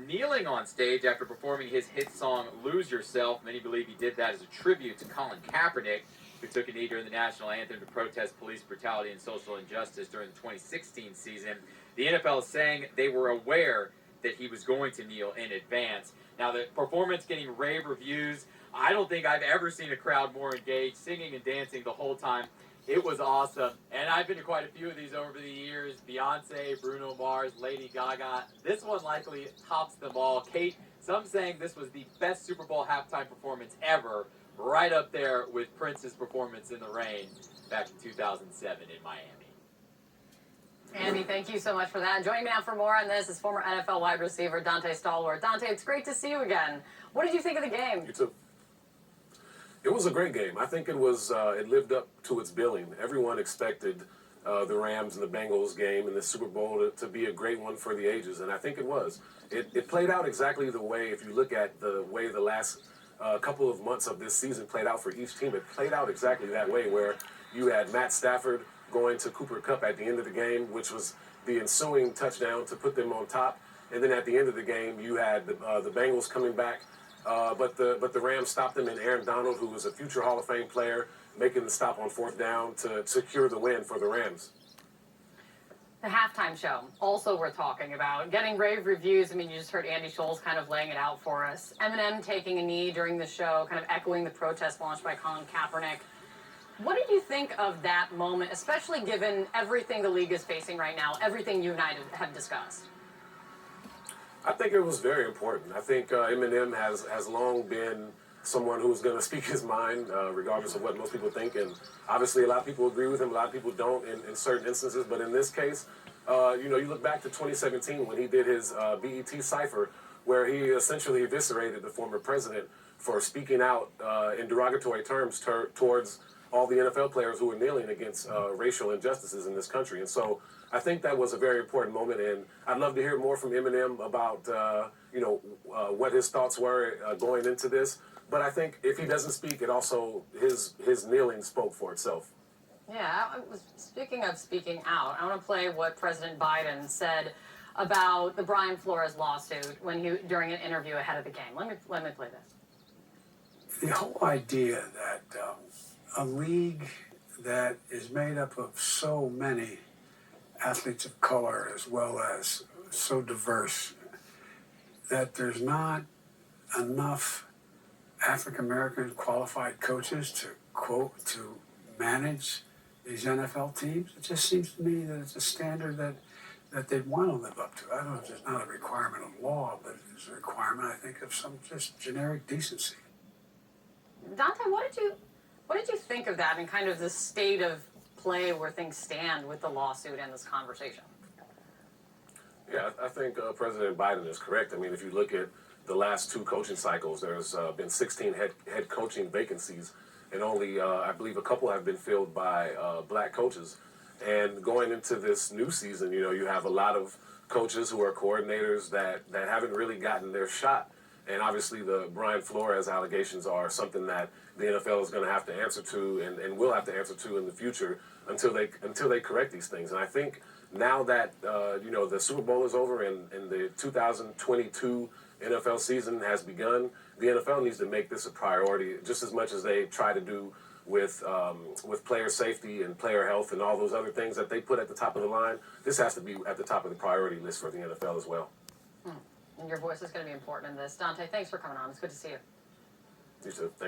kneeling on stage after performing his hit song Lose Yourself. Many believe he did that as a tribute to Colin Kaepernick, who took a knee during the national anthem to protest police brutality and social injustice during the 2016 season. The NFL is saying they were aware that he was going to kneel in advance. Now, the performance getting rave reviews. I don't think I've ever seen a crowd more engaged, singing and dancing the whole time. It was awesome. And I've been to quite a few of these over the years. Beyonce, Bruno Mars, Lady Gaga. This one likely tops them all. Kate, some saying this was the best Super Bowl halftime performance ever, right up there with Prince's performance in the rain back in 2007 in Miami. Andy, thank you so much for that. And joining me now for more on this is former NFL wide receiver Dante Stallworth. Dante, it's great to see you again. What did you think of the game? You too. It was a great game. I think it was. It lived up to its billing. Everyone expected the Rams and the Bengals game in the Super Bowl to be a great one for the ages, and I think it was. It played out exactly the way, if you look at the way the last couple of months of this season played out for each team, it played out exactly that way, where you had Matt Stafford going to Cooper Kupp at the end of the game, which was the ensuing touchdown to put them on top. And then at the end of the game, you had the Bengals coming back, but the Rams stopped them, and Aaron Donald, who was a future Hall of Fame player, making the stop on fourth down to secure the win for the Rams. The halftime show, also worth talking about. Getting rave reviews. I mean, you just heard Andy Scholes kind of laying it out for us. Eminem taking a knee during the show, kind of echoing the protest launched by Colin Kaepernick. What did you think of that moment, especially given everything the league is facing right now, everything you and I have discussed? I think it was very important. I think Eminem has long been someone who's going to speak his mind, regardless of what most people think. And obviously, a lot of people agree with him, a lot of people don't in certain instances. But in this case, you look back to 2017 when he did his BET Cypher, where he essentially eviscerated the former president for speaking out in derogatory terms towards all the NFL players who were kneeling against racial injustices in this country. And so I think that was a very important moment, and I'd love to hear more from Eminem about, what his thoughts were going into this. But I think if he doesn't speak, it also, his kneeling spoke for itself. Yeah, speaking of speaking out, I want to play what President Biden said about the Brian Flores lawsuit during an interview ahead of the game. Let me play this. The whole idea that a league that is made up of so many athletes of color as well as so diverse that there's not enough African-American qualified coaches to manage these NFL teams. It just seems to me that it's a standard that they'd want to live up to. I don't know if it's not a requirement of law, but it's a requirement, I think, of some just generic decency. Dante, what did you think of that and kind of the state of play where things stand with the lawsuit and this conversation? Yeah, I think President Biden is correct. I mean, if you look at the last two coaching cycles, there's been 16 head coaching vacancies, and only, I believe, a couple have been filled by black coaches. And going into this new season, you have a lot of coaches who are coordinators that haven't really gotten their shot. And obviously the Brian Flores allegations are something that the NFL is going to have to answer to and will have to answer to in the future until they correct these things. And I think now that, the Super Bowl is over and the 2022 NFL season has begun, the NFL needs to make this a priority just as much as they try to do with player safety and player health and all those other things that they put at the top of the line. This has to be at the top of the priority list for the NFL as well. And your voice is going to be important in this. Dante, thanks for coming on. It's good to see you. You too. Thank you.